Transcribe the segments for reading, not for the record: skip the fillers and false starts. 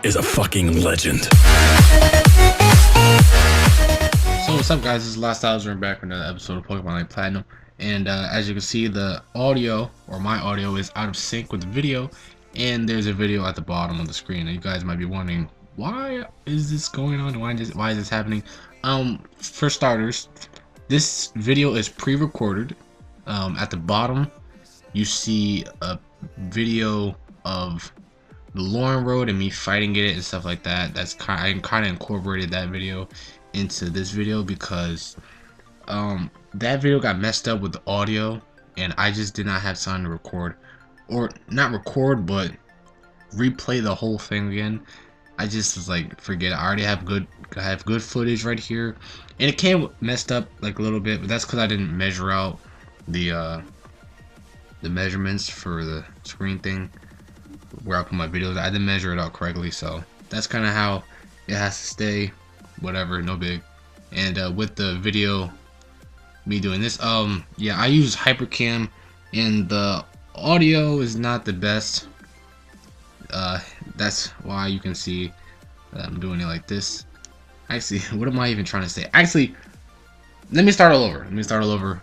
is a fucking legend. So what's up, guys? This is Leauge. We're back with another episode of Pokemon Light Platinum, and as you can see, the audio, or my audio, is out of sync with the video, and there's a video at the bottom of the screen. And you guys might be wondering, why is this going on? Why is this happening? For starters, this video is pre-recorded. At the bottom, you see a video of the Lauren Road and me fighting it and stuff like that. I kind of incorporated that video into this video because that video got messed up with the audio, and I just did not have time to record, or not record, but replay the whole thing again. I just was like, forget it. I already have good footage right here, and it came messed up like a little bit, but that's because I didn't measure out the measurements for the screen thing where I put my videos. I didn't measure it out correctly, so that's kind of how it has to stay. Whatever, no big. And with the video, me doing this, yeah, I use Hypercam, and the audio is not the best. That's why you can see that I'm doing it like this. Actually, what am I even trying to say? Actually, let me start all over.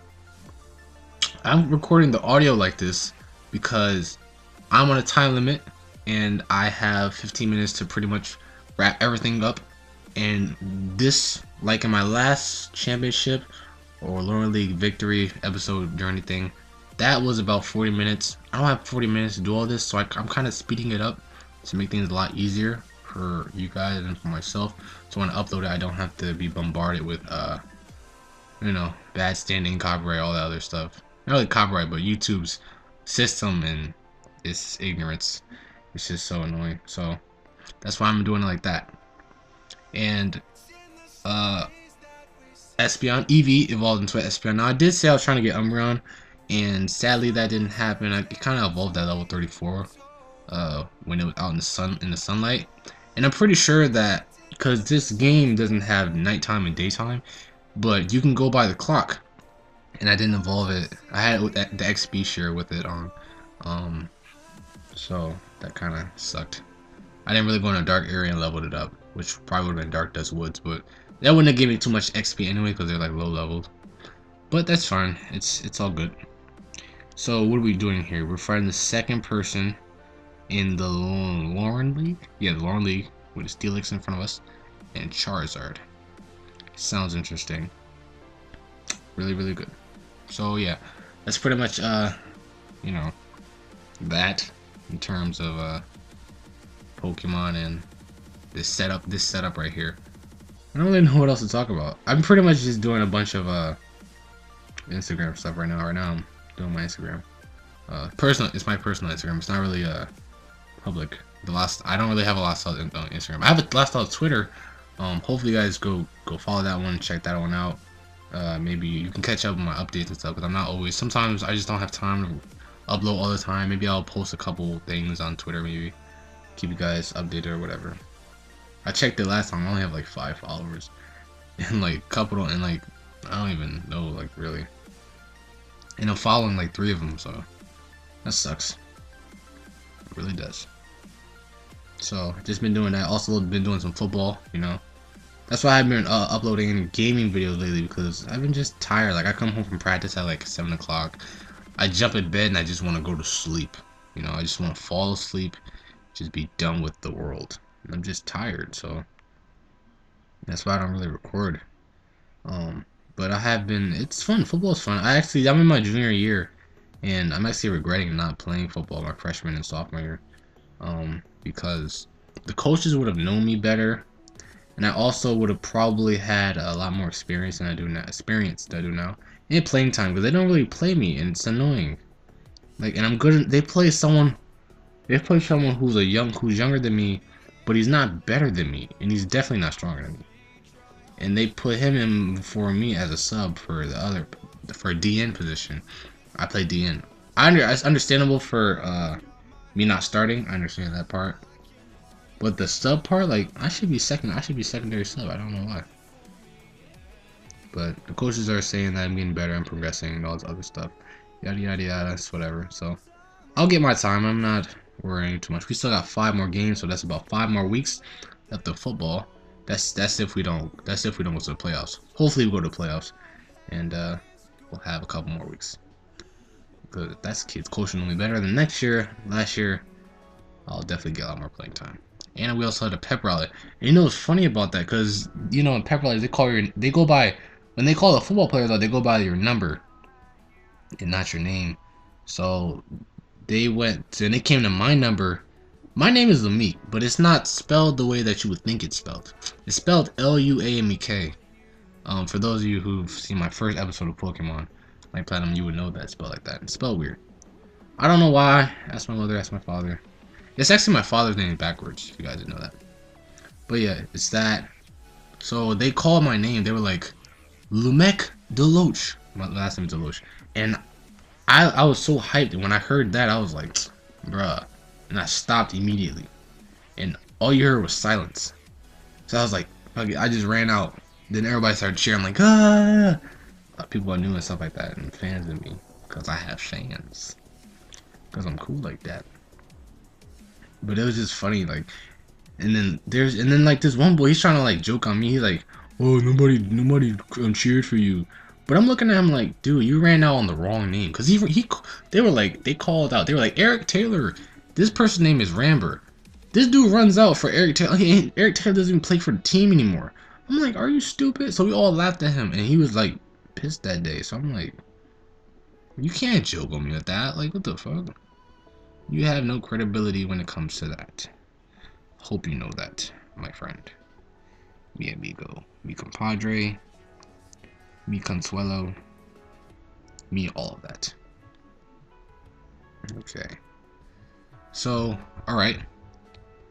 I'm recording the audio like this because I'm on a time limit, and I have 15 minutes to pretty much wrap everything up. And this, like in my last championship or Lauren League victory episode or anything, that was about 40 minutes. I don't have 40 minutes to do all this, so I'm kind of speeding it up to make things a lot easier for you guys and for myself. So when I upload it, I don't have to be bombarded with, you know, bad standing, copyright, all that other stuff. Not really copyright, but YouTube's system and its ignorance. It's just so annoying. So that's why I'm doing it like that. And Espeon EV evolved into an Espeon. Now I did say I was trying to get Umbreon, and sadly that didn't happen. It kind of evolved at level 34 when it was out in the sunlight. And I'm pretty sure that because this game doesn't have nighttime and daytime, but you can go by the clock, and I didn't evolve it. I had it with the XP share with it on, so that kind of sucked. I didn't really go in a dark area and leveled it up, which probably would have been Dark Dust Woods, but that wouldn't have given me too much XP anyway because they're like low leveled. But that's fine. It's all good. So what are we doing here? We're fighting the second person in the Lauren League. Yeah, the Lauren League with a Steelix in front of us and Charizard. Sounds interesting. Really, really good. So yeah, that's pretty much you know, that in terms of Pokemon and this setup right here. I don't really know what else to talk about. I'm pretty much just doing a bunch of Instagram stuff right now. Right now I'm doing my Instagram. It's my personal Instagram. It's not really public. I don't really have a last on Instagram. I have a last on Twitter. Hopefully you guys go follow that one, check that one out. Maybe you can catch up on my updates and stuff, because I'm not always. Sometimes I just don't have time to upload all the time. Maybe I'll post a couple things on Twitter, maybe keep you guys updated or whatever. I checked it last time. I only have like 5 followers, and like couple, and like I don't even know, like really. And I'm following like 3 of them, so that sucks. It really does. So just been doing that. Also been doing some football. You know, that's why I've been uploading gaming videos lately, because I've been just tired. Like I come home from practice at like 7 o'clock. I jump in bed and I just want to go to sleep. You know, I just want to fall asleep, just be done with the world. I'm just tired, so that's why I don't really record. But I have been. It's fun. Football's fun. I'm in my junior year, and I'm actually regretting not playing football my freshman and sophomore year, because the coaches would have known me better, and I also would have probably had a lot more experience than I do now. And playing time, because they don't really play me, and it's annoying. Like, and I'm good. They play someone who's younger than me, but he's not better than me, and he's definitely not stronger than me. And they put him in for me as a sub for a DN position. I play DN. It's understandable for me not starting. I understand that part. But the sub part, like, I should be secondary sub. I don't know why. But the coaches are saying that I'm getting better, I'm progressing, and all this other stuff. Yada yada yada. It's whatever. So I'll get my time. I'm not worrying too much. We still got 5 more games, so that's about 5 more weeks left of football. That's if we don't go to the playoffs. Hopefully we go to the playoffs, and we'll have a couple more weeks. Good. That's kids coaching will be better than next year. Last year, I'll definitely get a lot more playing time. And we also had a pep rally. And you know what's funny about that? Because you know in pep rallies they go by when they call the football players out, they go by your number and not your name. So they went and they came to my number. My name is Leauge, but it's not spelled the way that you would think it's spelled. It's spelled Luamek. For those of you who've seen my first episode of Pokemon, like Platinum, you would know that it's spelled like that. It's spelled weird. I don't know why. Ask my mother, ask my father. It's actually my father's name backwards, if you guys didn't know that. But yeah, it's that. So they called my name. They were like, Leauge de Leauge. My last name is Leauge. And I was so hyped. And when I heard that, I was like, bruh. And I stopped immediately. And all you heard was silence. So I was like, okay, I just ran out. Then everybody started cheering. I'm like, ah. People I knew and stuff like that. And fans of me. Because I have fans. Because I'm cool like that. But it was just funny, like, and then like this one boy, he's trying to like joke on me. He's like, oh, nobody cheered for you. But I'm looking at him like, dude, you ran out on the wrong name. Cause they called out. They were like, Eric Taylor. This person's name is Ramber. This dude runs out for Eric Taylor. Eric Taylor doesn't even play for the team anymore. I'm like, are you stupid? So we all laughed at him, and he was like pissed that day. So I'm like, you can't joke on me with that. Like, what the fuck? You have no credibility when it comes to that. Hope you know that, my friend. Mi amigo, mi compadre, mi consuelo, me all of that. Okay. So, alright.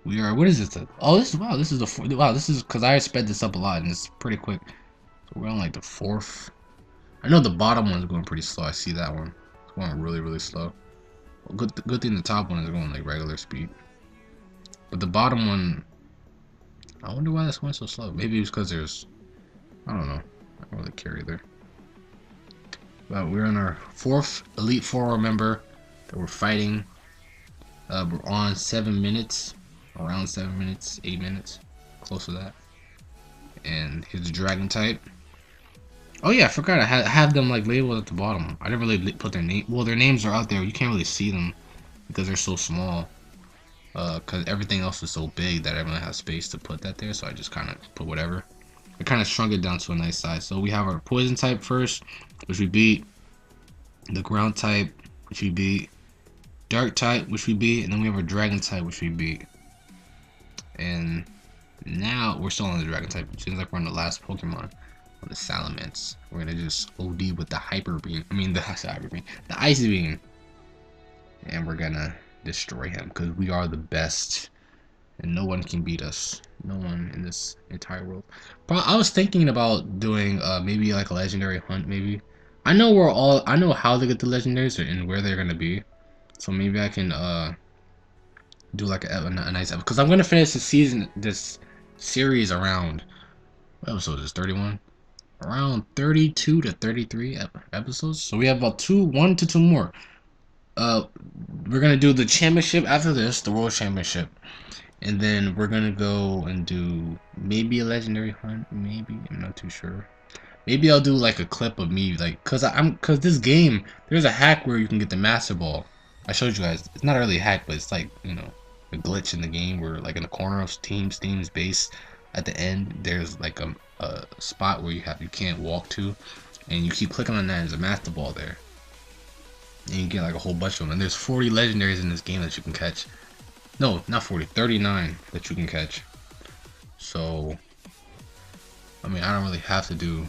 We are, what is this? Oh, this is because I sped this up a lot and it's pretty quick. So we're on like the 4th. I know the bottom one's going pretty slow. I see that one. It's going really, really slow. Good thing the top one is going like regular speed. But the bottom one, I wonder why that's going so slow. Maybe it's because there's, I don't know. I don't really care either. But we're on our 4th Elite Four member that we're fighting. We're on 7 minutes, around 7 minutes, 8 minutes, close to that. And here's the Dragon type. Oh yeah, I forgot I have them like labeled at the bottom. I didn't really put their name. Well, their names are out there. You can't really see them because they're so small. Because everything else is so big that I don't have space to put that there. So I just kind of put whatever. I kind of shrunk it down to a nice size. So we have our Poison type first, which we beat. The Ground type, which we beat. Dark type, which we beat. And then we have our Dragon type, which we beat. And now we're still on the Dragon type. It seems like we're on the last Pokemon. The Salamence. We're gonna just OD with the Hyper Beam. I mean the Hyper Beam, the Ice Beam, and we're gonna destroy him because we are the best, and no one can beat us. No one in this entire world. But I was thinking about doing maybe like a legendary hunt. Maybe I know how to get the legendaries and where they're gonna be. So maybe I can do like a nice episode because I'm gonna finish this series around. What episode is 31? Around 32 to 33 episodes. So we have about 1 to 2 more. We're gonna do the championship after this, the world championship, and then we're gonna go and do maybe a legendary hunt. Maybe, I'm not too sure. Maybe I'll do like a clip of me, like, cause this game, there's a hack where you can get the Master Ball. I showed you guys. It's not really a hack, but it's like, you know, a glitch in the game where like in the corner of Steam's base, at the end there's like a spot where you can't walk to, and you keep clicking on that, and there's a Master Ball there, and you get like a whole bunch of them. And there's 40 legendaries in this game that you can catch. No, not 40, 39 that you can catch. So I mean, I don't really have to do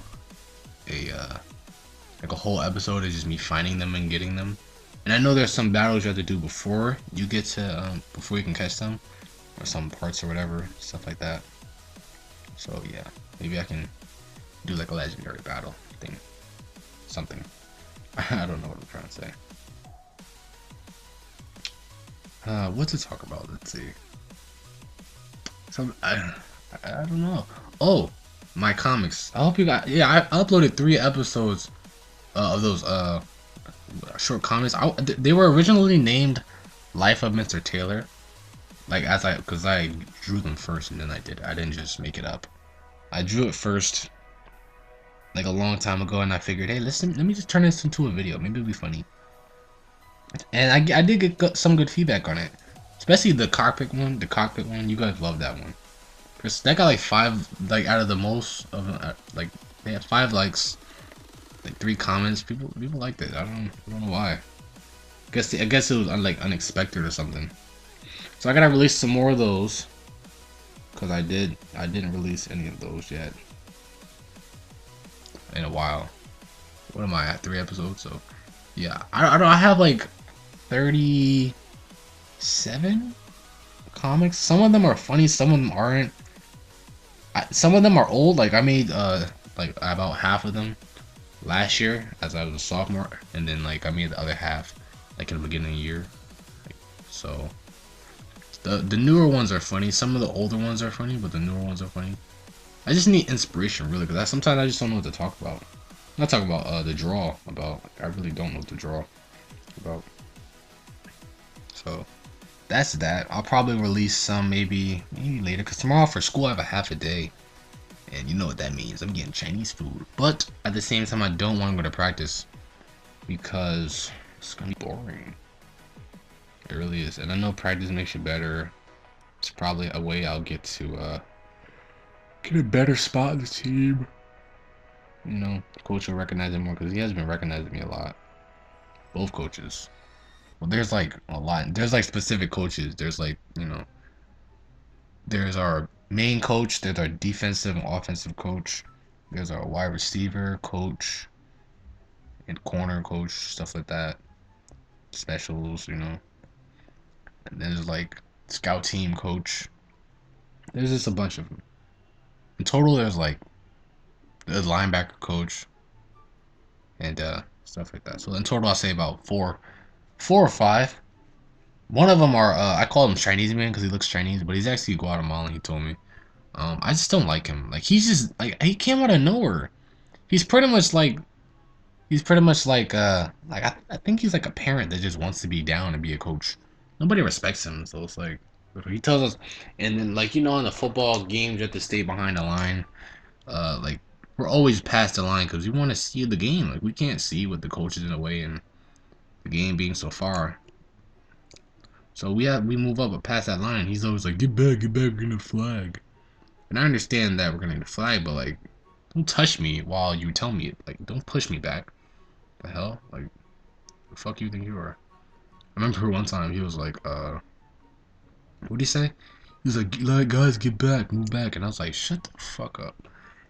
a like a whole episode of just me finding them and getting them. And I know there's some battles you have to do before you get to before you can catch them, or some parts or whatever, stuff like that. So yeah, maybe I can do like a legendary battle thing, something. I don't know what I'm trying to say. What to talk about? Let's see. I don't know. Oh, my comics. I hope you got. Yeah, I uploaded 3 episodes of those short comics. They were originally named Life of Mr. Taylor. Like cause I drew them first and then I didn't just make it up. I drew it first like a long time ago and I figured, hey, let me just turn this into a video. Maybe it'll be funny. And I did get some good feedback on it. Especially the cockpit one. The cockpit one. You guys love that one. Cause that got like 5 like out of the most of like they had 5 likes, like 3 comments. People liked it. I don't know why. I guess it was like unexpected or something. So I gotta release some more of those. Cause I didn't release any of those yet in a while. What am I at? 3 episodes? So yeah, I have like 37 comics. Some of them are funny, some of them aren't. Some of them are old. Like I made like about half of them last year as I was a sophomore, and then like I made the other half like in the beginning of the year. Like, so the newer ones are funny. Some of the older ones are funny, but the newer ones are funny. I just need inspiration really, because sometimes I just don't know what to talk about. I'm not talking about the draw about. I really don't know what to draw about. So that's that. I'll probably release some maybe later, because tomorrow for school I have a half a day, and you know what that means. I'm getting Chinese food, but at the same time I don't want to go to practice because it's gonna be boring. It really is, and I know practice makes you better. It's probably a way I'll get to get a better spot in the team. You know, coach will recognize it more, because he has been recognizing me a lot. Both coaches. Well, there's like a lot. There's like specific coaches. There's like, you know, there's our main coach. There's our defensive and offensive coach. There's our wide receiver coach and corner coach, stuff like that. Specials, you know. And there's like scout team coach. There's just a bunch of them. In total, there's like the linebacker coach and stuff like that. So in total, I'll say about four or 5. One of them are I call him Chinese man because he looks Chinese, but he's actually Guatemalan. He told me. I just don't like him. Like he's just like he came out of nowhere. He's pretty much like I think he's like a parent that just wants to be down and be a coach. Nobody respects him, so it's like he tells us, and then like, you know, in the football games you have to stay behind the line. Like we're always past the line because we want to see the game. Like we can't see what the coach is in a way, and the game being so far. So we move up past that line. He's always like, get back, we're gonna flag. And I understand that we're gonna get a flag, but like, don't touch me while you tell me it. Like, don't push me back. The hell? Like, the fuck you think you are? I remember one time he was like, what'd he say? He was like, guys, get back, move back. And I was like, shut the fuck up.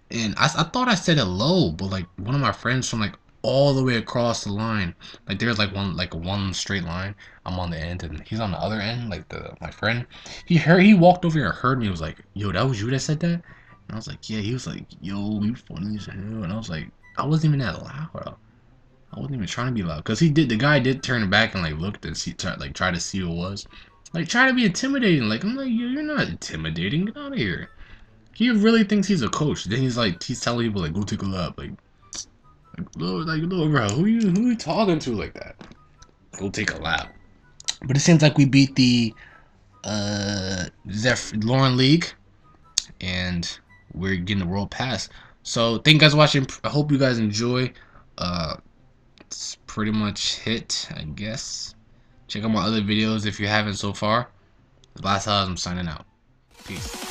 And I thought I said hello, but like one of my friends from like all the way across the line, like there's like one straight line. I'm on the end and he's on the other end, like my friend. He walked over here and heard me. He was like, yo, that was you that said that? And I was like, yeah. He was like, yo, you funny as hell. And I was like, I wasn't even that loud. I wasn't even trying to be loud, because the guy did turn back and like looked and try to see who it was, like try to be intimidating. Like I'm like, yo, you're not intimidating. Get out of here. He really thinks he's a coach. Then he's telling people like, go take a lap. Like bro, who you talking to like that? Go take a lap. But it seems like we beat the Lauren League, and we're getting the world pass. So thank you guys for watching. I hope you guys enjoy. It's pretty much hit, I guess. Check out my other videos if you haven't so far. The last time I'm signing out. Peace.